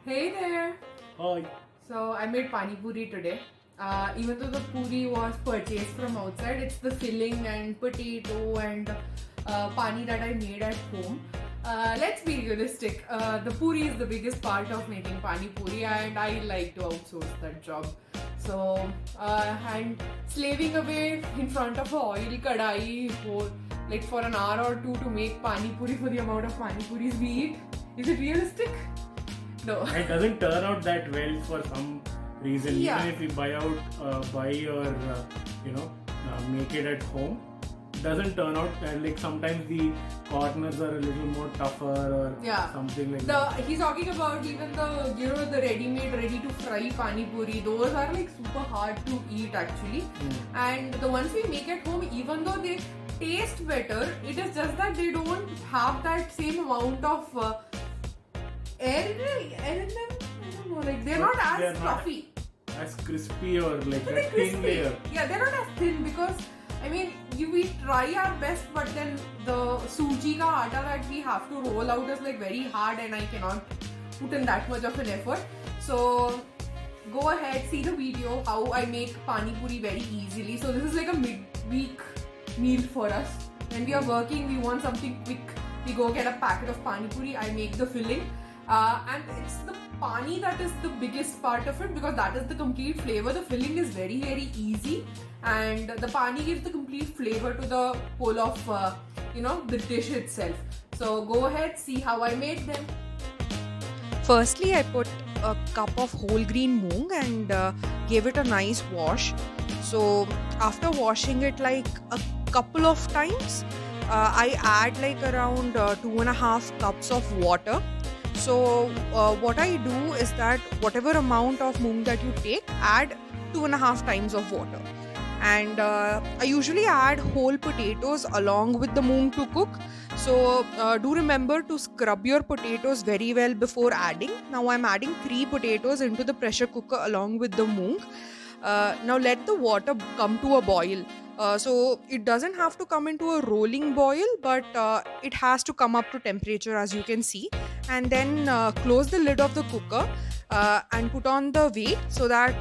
Hey there! Hi. So I made pani puri today. Even though the puri was purchased from outside, it's the filling and potato and pani that I made at home. Let's be realistic. The puri is the biggest part of making pani puri, and I like to outsource that job. So and slaving away in front of a oil kadai for like for an hour or two to make pani puri for the amount of pani puris we eat. Is it realistic? No. It doesn't turn out that well for some reason. Yeah. Even if we buy or make it at home, it doesn't turn out. And like sometimes the corners are a little more tougher or Yeah. something like that. He's talking about even the ready-made, ready to fry pani puri. Those are like super hard to eat actually. And the ones we make at home, even though they taste better, it is just that they don't have that same amount of air in them. I don't know, like they're not They're as not fluffy. as crispy or like But that they're thin crispy. layer. Yeah, they're not as thin because I mean we try our best, but then the suji ka atta that we have to roll out is like very hard, and I cannot put in that much of an effort. So go ahead, see the video how I make pani puri very easily. So this is like a mid-week meal for us. When we are working, we want something quick. We go get a packet of pani puri. I make the filling. And it's the pani that is the biggest part of it because that is the complete flavor. The filling is very very easy, and the pani gives the complete flavor to the whole of the dish itself. So go ahead, see how I made them. Firstly, I put a cup of whole grain moong and gave it a nice wash. So, after washing it like a couple of times, I add like around 2.5 cups of water. So, what I do is that whatever amount of moong that you take, add 2.5 times of water. And I usually add whole potatoes along with the moong to cook. So do remember to scrub your potatoes very well before adding. Now I'm adding 3 potatoes into the pressure cooker along with the moong. Now let the water come to a boil. So it doesn't have to come into a rolling boil, but it has to come up to temperature as you can see. And then close the lid of the cooker and put on the weight so that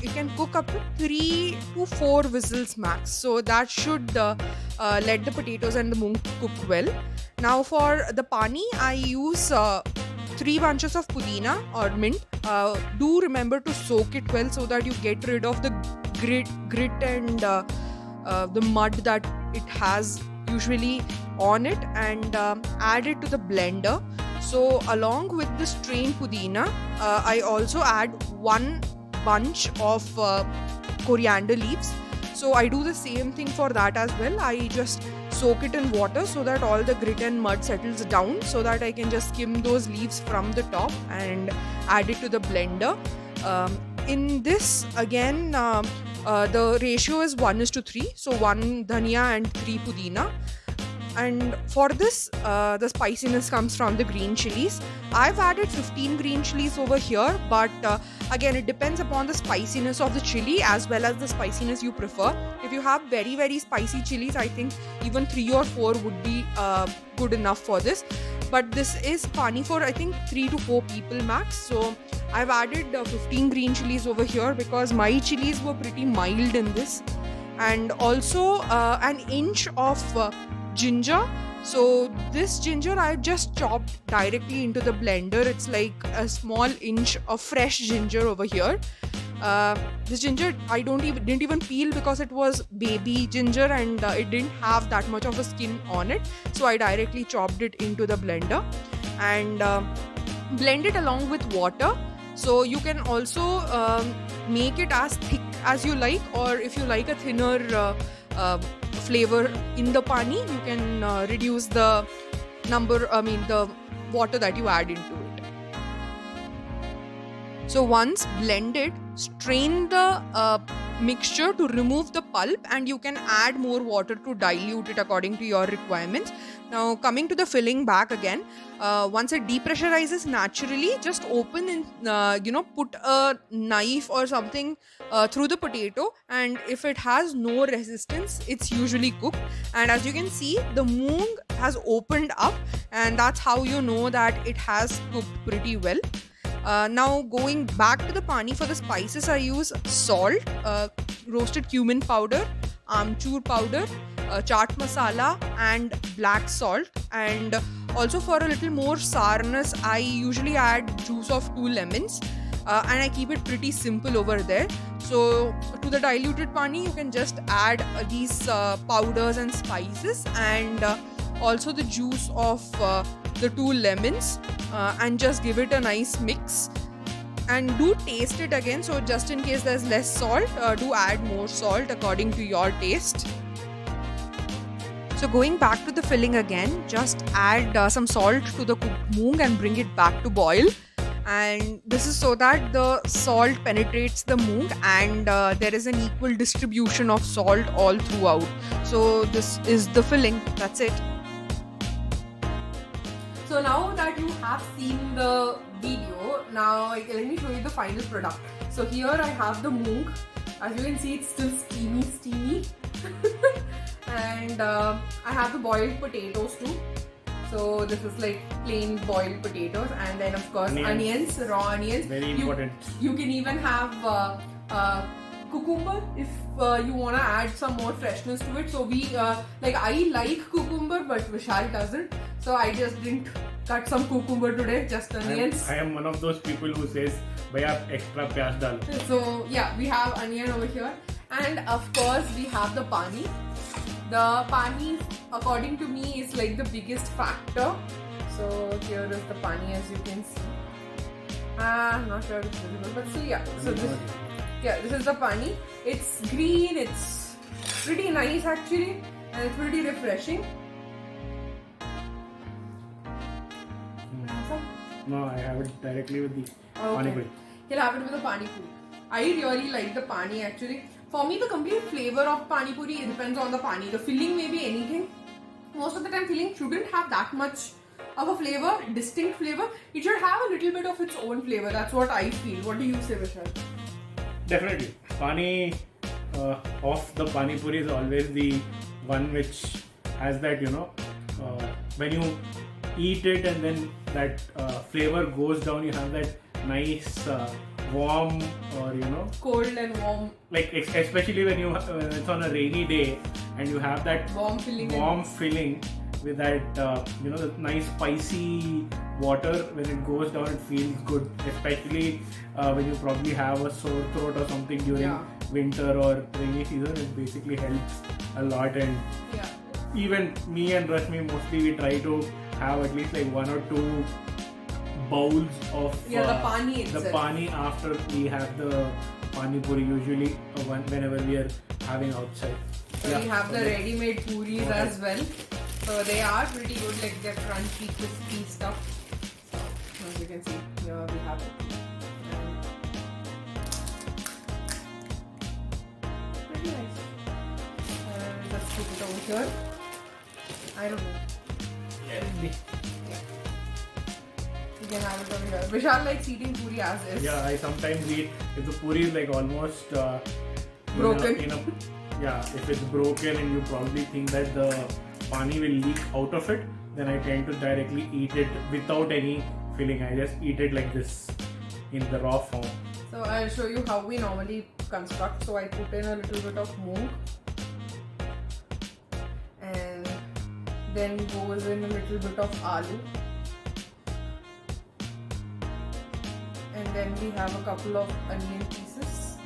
it can cook up to 3 to 4 whistles max. So that should let the potatoes and the moong cook well. Now for the pani, I use 3 bunches of pudina or mint. Do remember to soak it well so that you get rid of the grit and the mud that it has usually on it, and add it to the blender. So along with the strained pudina, I also add 1 bunch of coriander leaves. So I do the same thing for that as well. I just soak it in water so that all the grit and mud settles down, so that I can just skim those leaves from the top and add it to the blender. In this again, the ratio is 1:3, so 1 dhania and 3 pudina. And for this, the spiciness comes from the green chilies. I've added 15 green chilies over here, but again, it depends upon the spiciness of the chili as well as the spiciness you prefer. If you have very very spicy chilies, I think even 3 or 4 would be good enough for this. But this is pani for I think 3 to 4 people max. So I've added 15 green chilies over here because my chilies were pretty mild in this, and also an inch of ginger. So this ginger I just chopped directly into the blender. It's like a small inch of fresh ginger over here. This ginger I didn't even peel because it was baby ginger, and it didn't have that much of a skin on it. So I directly chopped it into the blender and blend it along with water. So you can also make it as thick as you like, or if you like a thinner flavor in the pani, you can reduce the the water that you add into it. So once blended, strain the mixture to remove the pulp, and you can add more water to dilute it according to your requirements. Now coming to the filling back again, once it depressurizes naturally, just open and put a knife or something through the potato, and if it has no resistance, it's usually cooked. And as you can see, the moong has opened up, and that's how you know that it has cooked pretty well. Now going back to the pani, for the spices I use salt, roasted cumin powder, amchur powder, chaat masala, and black salt. And also for a little more sourness, I usually add juice of 2 lemons. And I keep it pretty simple over there. So to the diluted pani, you can just add these powders and spices, and also the juice of the 2 lemons, and just give it a nice mix. And do taste it again. So just in case there's less salt, do add more salt according to your taste. So going back to the filling again, just add some salt to the cooked moong and bring it back to boil. And this is so that the salt penetrates the moong, and there is an equal distribution of salt all throughout. So this is the filling. That's it. So now that you have seen the video, now let me show you the final product. So here I have the moong. As you can see, it's still steamy. And I have the boiled potatoes too. So this is like plain boiled potatoes, and then of course onions, raw onions. Very important. You can even have cucumber if you wanna add some more freshness to it. So I like cucumber, but Vishal doesn't. So I just didn't cut some cucumber today, just onions. I am one of those people who says, "Bhaiya extra pyaz dalo." So yeah, we have onion over here, and of course we have the pani. The pani, according to me, is like the biggest factor. So here is the pani, as you can see. I'm not sure if it's visible, but still, yeah. So this is the pani. It's green. It's pretty nice actually, and it's pretty refreshing. No, I have it directly with the pani puri. He'll have it with the pani puri. I really like the pani actually. For me, the complete flavor of pani puri depends on the pani. The filling may be anything. Most of the time, filling shouldn't have that much of a flavor, distinct flavor. It should have a little bit of its own flavor. That's what I feel. What do you say, Vishal? Definitely. Pani of the pani puri is always the one which has that, when you eat it and then that flavor goes down, you have that nice warm or cold and warm, like especially when it's on a rainy day and you have that warm filling with that the nice spicy water. When it goes down, it feels good, especially when you probably have a sore throat or something during winter or rainy season. It basically helps a lot. And even me and Rashmi, mostly we try to have at least like 1 or 2 bowls of the pani after we have the pani puri, usually whenever we are having outside. So we have the ready-made puris as well. So they are pretty good, like they're crunchy, crispy stuff. So as you can see, here we have it. Pretty nice. Let's put it over here. I don't know. You can have it over here. Vishal likes eating puri as is. Yeah, I sometimes eat if the puri is like almost broken. If it's broken and you probably think that the pani will leak out of it, then I tend to directly eat it without any filling. I just eat it like this in the raw form. So I'll show you how we normally construct. So I put in a little bit of moong, and then goes in a little bit of aloo, and then we have a couple of onion pieces.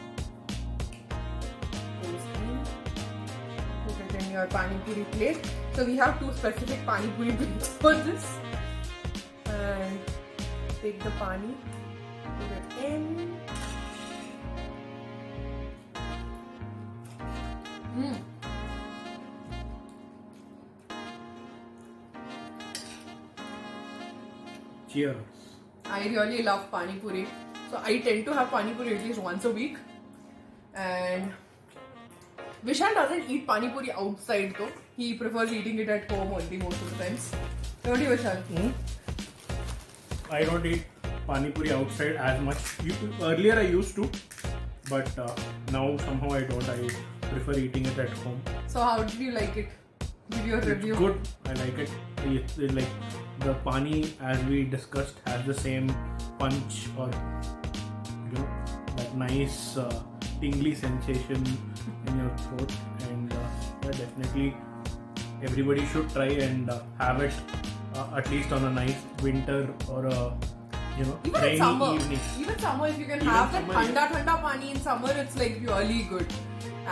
Put it in your pani puri plate. So we have 2 specific pani puri plates for this. And take the pani, put it in. Cheers. I really love pani puri. So I tend to have pani puri at least once a week. And Vishal doesn't eat pani puri outside though. He prefers eating it at home only most of the times. Don't you, Vishal? I don't eat pani puri outside as much. Earlier I used to, but now somehow I don't. I prefer eating it at home. So how did you like it? Give your review. Good. I like it. It's like the pani, as we discussed, has the same punch or that nice tingly sensation in your throat. And yeah, definitely everybody should try and have it at least on a nice winter or a Even in rainy summer, evening. even summer, if you can Even have that summer, thanda pani in summer, it's like really good.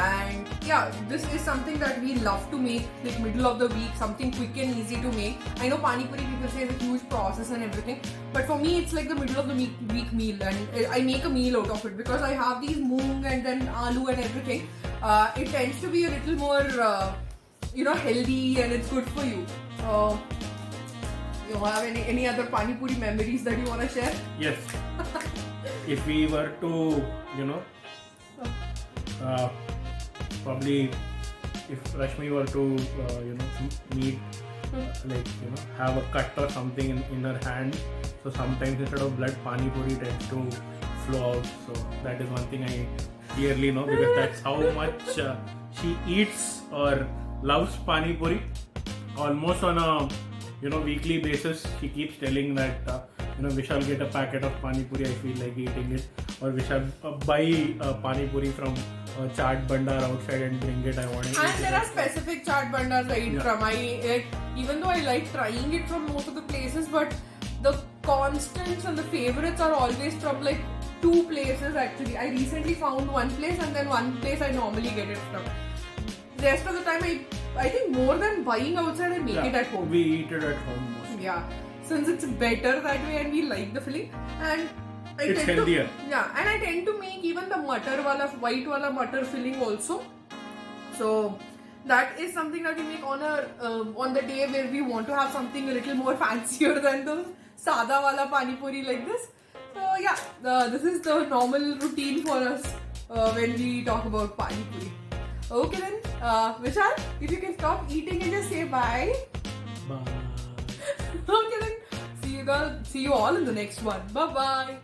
And yeah, this is something that we love to make, like middle of the week, something quick and easy to make. I know pani puri people say it's a huge process and everything, but for me it's like the middle of the week meal, and I make a meal out of it because I have these moong and then aloo and everything. It tends to be a little more, healthy and it's good for you. You have any other pani puri memories that you want to share? Yes. If we were to, probably if Rashmi were to, meet, have a cut or something in her hand, so sometimes instead of blood, pani puri tends to flow out. So that is one thing I clearly know, because that's how much she eats or loves pani puri. Almost on a weekly basis, she keeps telling that we shall get a packet of pani puri, I feel like eating it, or we shall buy pani puri from chaat bandar outside and bring it, I want to eat And there it. are specific chaat bandars I eat from. Even though I like trying it from most of the places, but the constants and the favorites are always from like 2 places actually. I recently found one place and then one place I normally get it from. Rest of the time I think more than buying outside, I make it at home. We eat it at home mostly. Yeah, since it's better that way and we like the filling, and It's healthier. And I tend to make even the white wala matar filling also. So that is something that we make on the day where we want to have something a little more fancier than the sada wala pani puri like this. So yeah, this is the normal routine for us when we talk about pani puri. Okay then, Vishal, if you can stop eating and just say bye. Bye. Okay then, see you all in the next one. Bye bye.